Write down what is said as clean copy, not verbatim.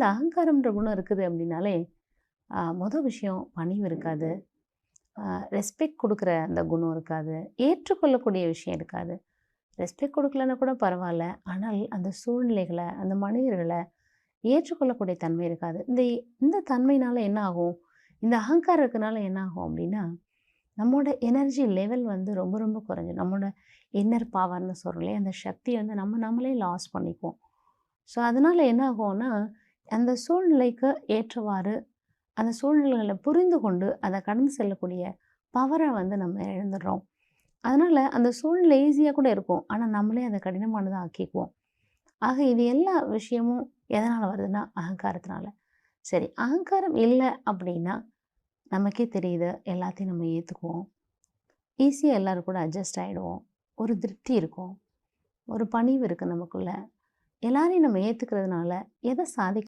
இந்த அகங்காரம்ன்ற குணம் இருக்குது அப்படின்னாலே, மொத விஷயம் பணிவு இருக்காது. ரெஸ்பெக்ட் குடுக்குற அந்த குணம் இருக்காது. ஏற்றுக்கொள்ளக்கூடிய விஷயம் இருக்காது. ரெஸ்பெக்ட் குடுக்கலன்னா கூட பரவால்ல. ஆனால் அந்த சூழ்நிலைகள, அந்த மனிதர்கள ஏற்றுக்கொள்ளக்கூடிய தன்மை இருக்காது. இந்த தன்மையினால என்ன ஆகும்? இந்த அகங்காரம் இருக்கனால என்ன ஆகும் அப்டின்னா, நம்மோட எனர்ஜி லெவல் வந்து ரொம்ப ரொம்ப குறைஞ்சிரும். நம்மோட இன்னர் பவர்ன்னு சொல்றோம் இல்லையா? அந்த சக்திய வந்து நம்மளே லாஸ் பண்ணிக்குவோம். ஸோ, அதனால என்ன ஆகும்னா, அந்த சூழ்நிலைக்கு ஏற்றவாறு அந்த சூழ்நிலைகள புரிந்து கொண்டு அத கடந்து செல்லக்கூடிய பவர வந்து நம்ம இழந்துடுறோம். அதனால அந்த சூழ்நிலை ஈஸியா கூட இருக்கும். ஆனா, நம்மளே அத கடினமானதா ஆக்கிக்குவோம். ஆக இது எல்லா விஷயமும் எதனால வருதுன்னா, அகங்காரத்தினால. சரி, அகங்காரம் இல்ல அப்படின்னா, நமக்கே தெரியுது எல்லாத்தையும் நம்ம ஏத்துக்குவோம். ஈஸியா எல்லாரும் கூட அட்ஜஸ்ட் ஆயிடுவோம். ஒரு திருப்தி இருக்கும். ஒரு பணிவு இருக்கு நமக்குள்ள. எல்லாரையும் நம்ம ஏத்துக்கிறதுனால எத சாதிக்க